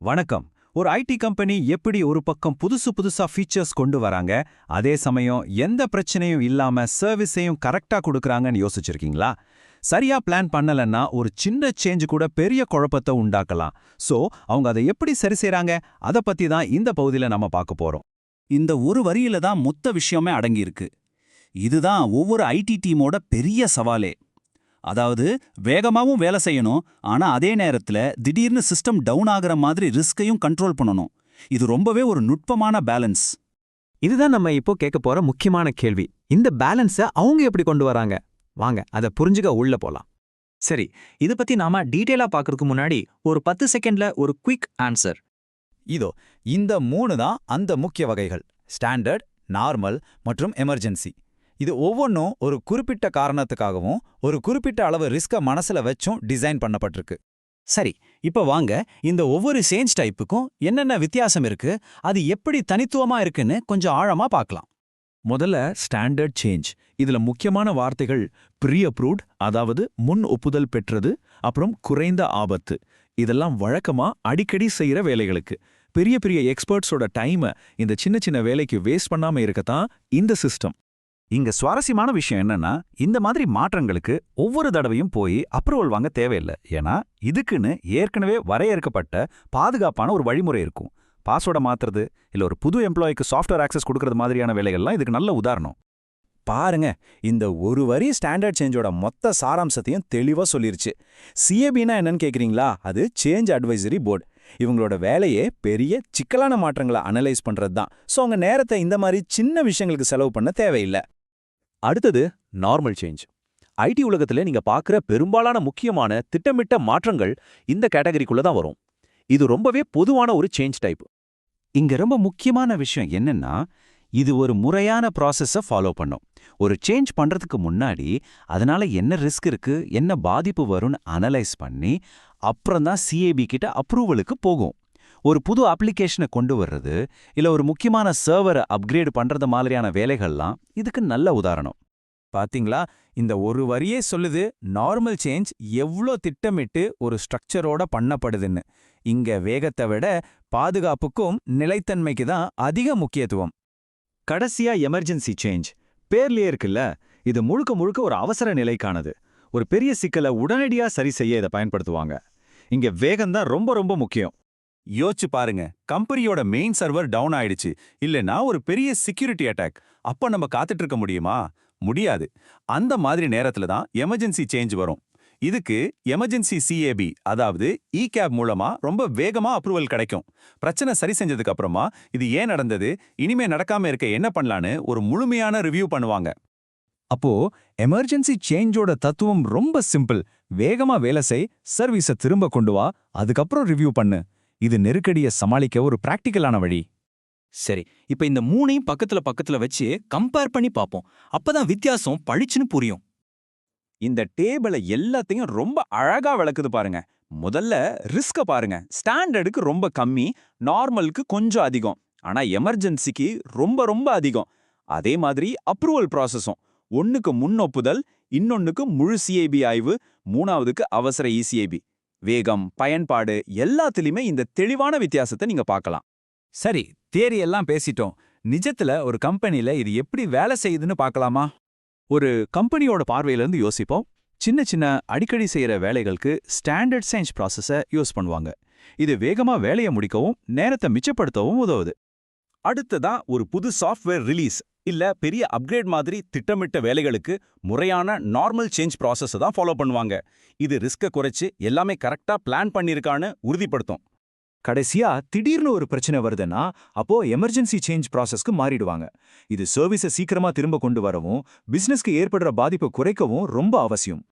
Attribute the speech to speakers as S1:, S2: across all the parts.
S1: வணக்கம். ஒரு IT company எப்படி ஒரு பக்கம் புதுசு புதுசா ஃபீச்சர்ஸ் கொண்டு வராங்க, அதே சமயம் எந்த பிரச்சனையும் இல்லாம சர்வீஸையும் கரெக்ட்டா குடுக்குறாங்கன்னு யோசிச்சிருக்கீங்களா? சரியா பிளான் பண்ணலன்னா ஒரு சின்ன சேஞ்ச் கூட பெரிய குழப்பத்தை உண்டாக்கலாம். சோ, அவங்க அதை எப்படி சரி செய்றாங்க? அத பத்தி தான் இந்த பகுதியில நம்ம பார்க்க போறோம்.
S2: இந்த ஒரு வரியில தான் மொத்த விஷயமே அடங்கியிருக்கு. இதுதான் ஒவ்வொரு ஐடி டீமோட பெரிய சவாலே. அதாவது வேகமாவும் வேலை செய்யணும், ஆனா அதே நேரத்துல திடீர்னு சிஸ்டம் டவுன் ஆகுற மாதிரி ரிஸ்கையும் கண்ட்ரோல் பண்ணணும். இது ரொம்பவே ஒரு நுட்பமான பேலன்ஸ்.
S3: இதுதான் நம்ம இப்போ கேட்க போற முக்கியமான கேள்வி. இந்த பேலன்ஸை அவங்க எப்படி கொண்டு வராங்க? வாங்க அதை புரிஞ்சுக்க உள்ள போலாம்.
S4: சரி, இத பத்தி நாம டீடைலா பார்க்கறதுக்கு முன்னாடி ஒரு 10 செகண்ட்ல ஒரு குயிக் ஆன்சர்.
S1: இதோ இந்த 3 தான் அந்த முக்கிய வகைகள்: ஸ்டாண்டர்ட், நார்மல் மற்றும் எமர்ஜென்சி. இது ஒவ்வொன்றும் ஒரு குறிப்பிட்ட காரணத்துக்காகவும் ஒரு குறிப்பிட்ட அளவு ரிஸ்க மனசுல வச்சும் டிசைன் பண்ணப்பட்டிருக்கு.
S2: சரி, இப்ப வாங்க இந்த ஒவ்வொரு சேஞ்ச் டைப்புக்கும் என்னென்ன வித்தியாசம் இருக்கு, அது எப்படி தனித்துவமா இருக்குன்னு கொஞ்சம் ஆழமா பார்க்கலாம்.
S5: முதல்ல ஸ்டாண்டர்ட் சேஞ்ச். இதுல முக்கியமான வார்த்தைகள் ப்ரீ அப்ரூவ்ட், அதாவது முன் ஒப்புதல் பெற்றது, அப்புறம் குறைந்த ஆபத்து. இதெல்லாம் வழக்கமா அடிக்கடி செய்யற வேலைகளுக்கு. பெரிய பெரிய எக்ஸ்பர்ட்ஸோட டைமை இந்த சின்ன சின்ன வேலைக்கு வேஸ்ட் பண்ணாம இருக்கத்தான் இந்த சிஸ்டம்.
S1: இங்க சுவாரஸ்யமான விஷயம் என்னன்னா, இந்த மாதிரி மாற்றங்களுக்கு ஒவ்வொரு தடவையும் போய் அப்ரூவல் வாங்க தேவையில்லை. ஏன்னா இதுக்குன்னு ஏற்கனவே வரையறுக்கப்பட்ட பாதுகாப்பான ஒரு வழிமுறை இருக்கும். பாஸ்வேர்டை மாத்துறது இல்ல ஒரு புது எம்ப்ளாய்க்கு சாஃப்ட்வேர் ஆக்சஸ் கொடுக்கறது மாதிரியான வேலைகள்லாம் இதுக்கு நல்ல உதாரணம். பாருங்க, இந்த ஒரு வரி ஸ்டாண்டர்ட் சேஞ்சோட மொத்த சாராம்சத்தையும் தெளிவா சொல்லிருச்சு. சிஏபினா என்னன்னு கேக்குறீங்களா? அது சேஞ்ச் அட்வைசரி போர்டு. இவங்களோட வேலையே பெரிய சிக்கலான மாற்றங்களை அனலைஸ் பண்றது தான். சோ அவங்க நேரத்தை இந்த மாதிரி சின்ன விஷயங்களுக்கு செலவு பண்ண தேவையில்லை.
S5: அடுத்தது நார்மல் சேஞ்ச். ஐடி உலகத்துல நீங்க பார்க்குற பெரும்பாலான முக்கியமான திட்டமிட்ட மாற்றங்கள் இந்த கேட்டகரிக்குள்ள தான் வரும். இது ரொம்பவே பொதுவான ஒரு சேஞ்ச் டைப்.
S1: இங்க ரொம்ப முக்கியமான விஷயம் என்னன்னா, இது ஒரு முறையான ப்ராசஸை ஃபாலோ பண்ணும். ஒரு சேஞ்ச் பண்றதுக்கு முன்னாடி அதனால என்ன ரிஸ்க் இருக்கு, என்ன பாதிப்பு வரும்னு அனலைஸ் பண்ணி அப்புறம் தான் சிஏபி கிட்ட அப்ரூவலுக்கு போகும். ஒரு புது அப்ளிகேஷனை கொண்டு வர்றது இல்ல ஒரு முக்கியமான சர்வரை அப்கிரேட் பண்றது மாதிரியான வேலைகள்லாம் இதுக்கு நல்ல உதாரணம். பாத்தீங்களா, இந்த ஒரு வரியே சொல்லுது நார்மல் சேஞ்ச் எவ்ளோ திட்டமிட்டு ஒரு ஸ்ட்ரக்சரோட பண்ணப்படுதுன்னு. இங்க வேகத்தை விட பாதுகாப்புக்கும் நிலைத்தன்மைக்கு தான் அதிக முக்கியத்துவம். கடைசியா எமர்ஜென்சி சேஞ்ச். பேர்லயே இருக்குல்ல, இது முழுக்க முழுக்க ஒரு அவசர நிலைக்கானது. ஒரு பெரிய சிக்கலை உடனடியா சரி செய்ய இதை பயன்படுத்துவாங்க. இங்க வேகம்தான் ரொம்ப ரொம்ப முக்கியம். யோசிச்சு பாருங்க, கம்பெனியோட மெயின் சர்வர் டவுன் ஆயிடுச்சு, இல்லைன்னா ஒரு பெரிய செக்யூரிட்டி அட்டாக். அப்ப நம்ம காத்துட்டு இருக்க முடியுமா? முடியாது. அந்த மாதிரி நேரத்துல தான் எமர்ஜென்சி சேஞ்ச் வரும். இதுக்கு எமர்ஜென்சி சிஏபி, அதாவது இ-கேப் மூலமா ரொம்ப வேகமா அப்ரூவல் கிடைக்கும். பிரச்சனை சரி செஞ்சதுக்கு அப்புறமா இது ஏன் நடந்தது, இனிமே நடக்காம இருக்க என்ன பண்ணலான்னு ஒரு முழுமையான ரிவ்யூ பண்ணுவாங்க. அப்போ எமர்ஜென்சி சேஞ்சோட தத்துவம் ரொம்ப சிம்பிள். வேகமா வேலை செய், சர்வீஸை திரும்ப கொண்டு வா, அதுக்கப்புறம் ரிவ்யூ பண்ணு. இது நெருக்கடியை சமாளிக்க ஒரு பிராக்டிக்கலான வழி.
S2: சரி, இப்ப இந்த மூணையும் பக்கத்துல பக்கத்துல வச்சு கம்பேர் பண்ணி பார்ப்போம். அப்பதான் வித்தியாசம் பளிச்சுன்னு புரியும்.
S1: இந்த டேபிளை எல்லாத்தையும் ரொம்ப அழகா விளக்குது பாருங்க. முதல்ல ரிஸ்க பாருங்க. ஸ்டாண்டர்டுக்கு ரொம்ப கம்மி, நார்மலுக்கு கொஞ்சம் அதிகம், ஆனா எமர்ஜென்சிக்கு ரொம்ப ரொம்ப அதிகம். அதே மாதிரி அப்ரூவல் ப்ராசஸும் ஒன்னுக்கு முன் ஒப்புதல், இன்னொன்னுக்கு முழு சிஏபி ஆய்வு, மூணாவதுக்கு அவசர இசிஏபி. வேகம், பயன்பாடு எல்லாத்துலயுமே இந்த தெளிவான வித்தியாசத்தை நீங்க பார்க்கலாம். சரி, தியரி எல்லாம் பேசிட்டோம். நிஜத்துல ஒரு கம்பெனில இது எப்படி வேலை செய்யுதுன்னு பார்க்கலாமா? ஒரு கம்பெனியோட பார்வையிலிருந்து யோசிப்போம். சின்ன சின்ன அடிக்கடி செய்யற வேலைகளுக்கு ஸ்டாண்டர்ட் சேஞ்ச் ப்ராசஸை யூஸ் பண்ணுவாங்க. இது வேகமா வேலையை முடிக்கவும் நேரத்தை மிச்சப்படுத்தவும் உதவுது. அடுத்ததா ஒரு புது சாஃப்ட்வேர் ரிலீஸ் இல்ல பெரிய அப்கிரேட் மாதிரி திட்டமிட்ட வேலைகளுக்கு முறையான நார்மல் சேஞ்ச் ப்ராசஸை தான் ஃபாலோ பண்ணுவாங்க. இது ரிஸ்கை குறைச்சு எல்லாமே கரெக்டா பிளான் பண்ணிருக்கான்னு உறுதிப்படுத்தும். கடைசியா திடீர்னு ஒரு பிரச்சனை வருதுன்னா அப்போ எமர்ஜென்சி சேஞ்ச் ப்ராசஸ்க்கு மாறிடுவாங்க. இது சர்வீஸை சீக்கிரமா திரும்ப கொண்டு வரவும் பிசினஸ்க்கு ஏற்படுற பாதிப்பை குறைக்கவும் ரொம்ப அவசியம்.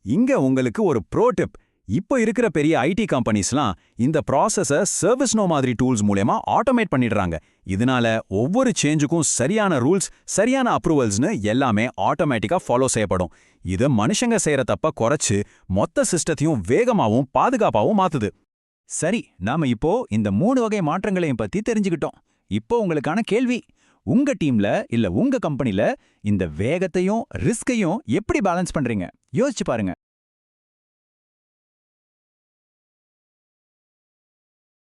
S1: இங்க உங்களுக்கு ஒரு ப்ரோ டிப். இப்போ இருக்கிற பெரிய ஐடி கம்பெனிஸ்லாம் இந்த ப்ராசஸை சர்வீஸ் நோ மாதிரி டூல்ஸ் மூலமா ஆட்டோமேட் பண்ணிடுறாங்க. இதனால ஒவ்வொரு சேஞ்சுக்கும் சரியான ரூல்ஸ், சரியான அப்ரூவல்ஸ்னு எல்லாமே ஆட்டோமேட்டிக்கா ஃபாலோ செய்யப்படும். இது மனுஷங்க செய்யற தப்ப குறைச்சு மொத்த சிஸ்டத்தையும் வேகமாவும் பாதுகாப்பாவும் மாத்துது. சரி, நாம இப்போ இந்த 3 வகை மாற்றங்களையும் பத்தி தெரிஞ்சுக்கிட்டோம். இப்போ உங்களுக்கான கேள்வி: உங்க டீம்ல இல்ல உங்க கம்பெனில இந்த வேகத்தையும் ரிஸ்கையும் எப்படி பேலன்ஸ் பண்றீங்க? யோசிச்சு பாருங்க.